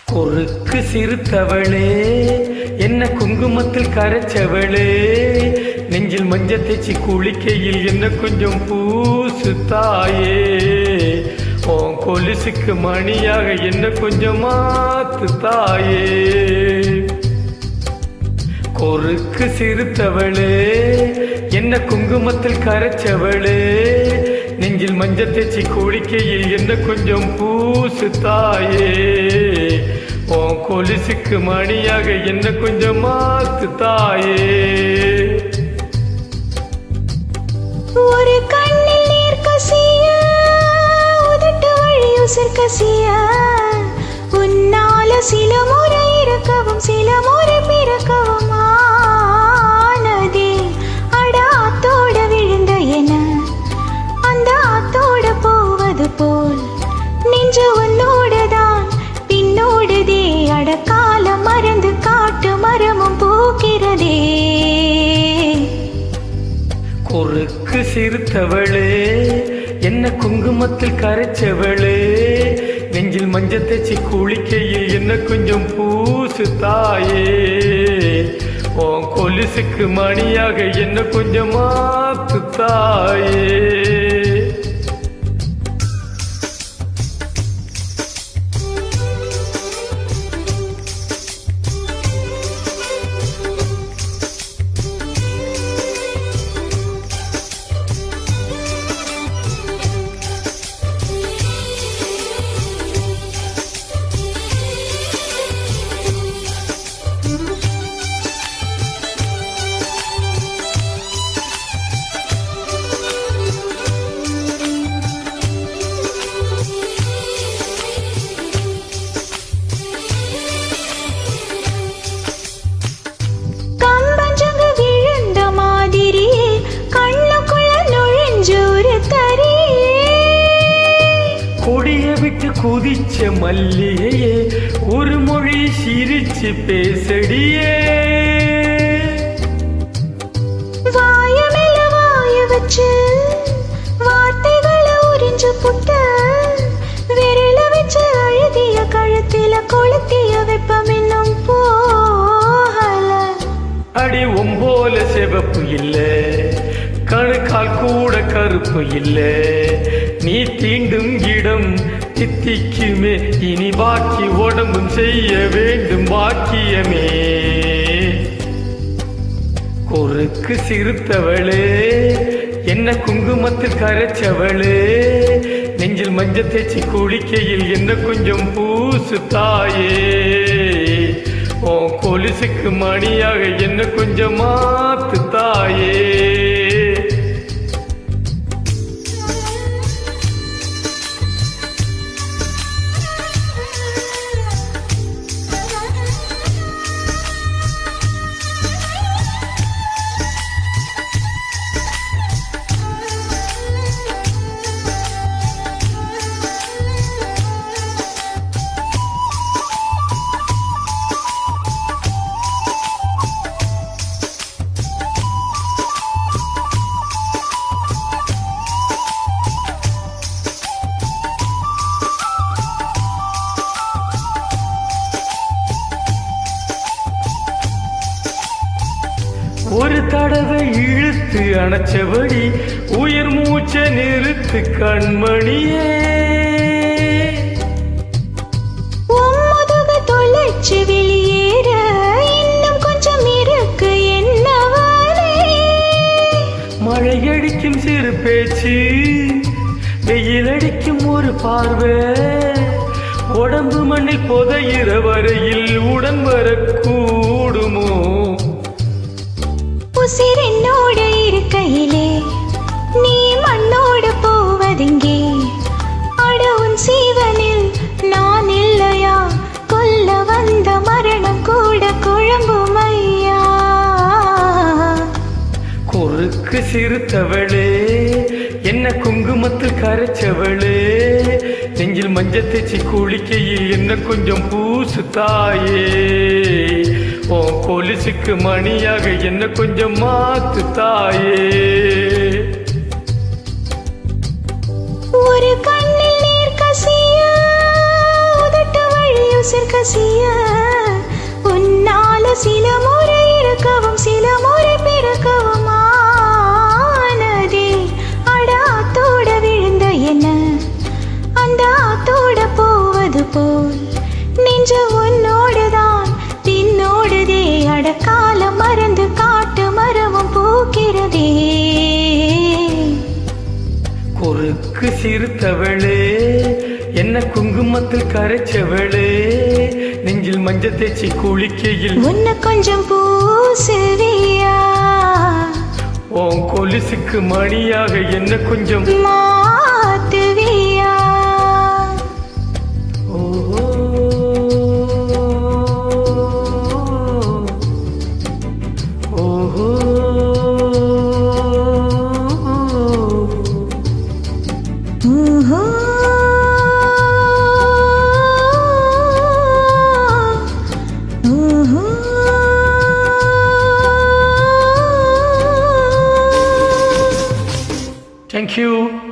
குறுக்கு சிறுத்தவளே என்ன குங்குமத்தில் கரைச்சவளே நெஞ்சில் மஞ்ச தேச்சி குளிக்கையில் என்ன கொஞ்சம் பூசு தாயே உன் கொலுசுக்கு மணியாக என்ன கொஞ்சம் மாத்து தாயே குறுக்கு சிறுத்தவளே என்ன குங்குமத்தில் கரைச்சவளே நெஞ்சில் மஞ்ச தேச்சி குளிக்கையில் என்ன கொஞ்சம் பூசு தாயே உன் கொலுசுக்கு மணியாக என்ன கொஞ்சம் மாத்து தாயே ஒரு கண்ணில் நீர் கசிய உதட்டு வழி உசிர் கசிய உன்னால சில முறை இருக்கவும் சில முறை பிறக்கவும் ஆனதே அட ஆத்தோட விழுந்த என அந்த ஆத்தோட போவது போல் நெஞ்சு உன்னோடுதான் பின்னோடுதே அட காலம் மறந்து காட்டு மரமும் பூக்கிறதே குறுக்கு சிறுத்தவளே என்ன குங்குமத்தில் கரைச்சவளே நெஞ்சில் மஞ்ச தேச்சி குளிக்கையில் என்ன கொஞ்சம் பூசு தாயே உன் கொலுசுக்கு மணியாக என்ன கொஞ்சம் மாத்து தாயே விட்டு குதிச்ச மல்லிகையே ஒரு மொழி சிரிச்சு பேசடியே வாயமெல்ல வாய வச்சு வார்த்தைகளை உறிஞ்சு புட்ட விரல வச்சு அழுதிய கழுத்தில கொளுத்திய வெப்பம் இன்னும் போகல அடி ஒம்போல செவப்பு இல்ல கணுக்கால் கூட கருப்பு இல்ல நீ தீண்டும் இடம் தித்திக்குமே இனி பாக்கி உடம்பும் செய்ய வேண்டும் பாக்கியமே குறுக்கு சிறுத்தவளே என்ன குங்குமத்தில் கரைச்சவளே நெஞ்சில் மஞ்ச தேச்சி குளிக்கையில் என்ன கொஞ்சம் பூசு தாயே உன் கொலுசுக்கு மணியாக என்ன கொஞ்சம் மாத்து தாயே ஒரு தடவை இழுத்து அணைச்சபடி உயிர் மூச்ச நிறுத்து கண்மணியே தொலைச்சு வெளியேற இன்னும் கொஞ்சம் இருக்கு என்னவனே மழையடிக்கும் சிறு பேச்சு வெயில் அடிக்கும் ஒரு பார்வை உடம்பு மண்ணில் புதையிற வரையில் உடன் வரக்கூடுமோ உசிர் என்னோட இருக்கையிலே நீ மண்ணோடு போவதெங்கே அட உன் சீவனில் நான் இல்லையா கொல்ல வந்த மரணம் கூட குழம்பும் ஐயா குறுக்கு சிறுத்தவளே என்ன குங்குமத்தில் கரைச்சவளே நெஞ்சில் மஞ்ச தேச்சி குளிக்கையில் என்ன கொஞ்சம் பூசு தாயே உன் கொலுசுக்கு மணியாக என்ன கொஞ்சம் மாத்து தாயே ஒரு கண்ணில் நீர் கசிய உதட்டு வழி உசிர் கசிய உன்னால சில முறை இருக்கவும் சில முறை பிறக்கவும் ஆனதே. அட ஆத்தோட விழுந்த என்ன அந்த ஆத்தோட போவது போல் நெஞ்சு உன்னோடுதான் பின்னோடுதே. அடக்காலம் மறந்து காட்டு மரமும் பூக்கிறதே. குறுக்கு சிறுத்தவளே என்ன குங்குமத்தில் கரைச்சவளே நெஞ்சில் மஞ்சள் தேய்ச்சி குளிக்கையில் உன்னை கொஞ்சம் பூசுவியா உன் கொலுசுக்கு மணியாக என்ன கொஞ்சம் மாத்துவியா. ஓஹோ ஓஹோ ஊஹூ. ஊஹூ. Thank you.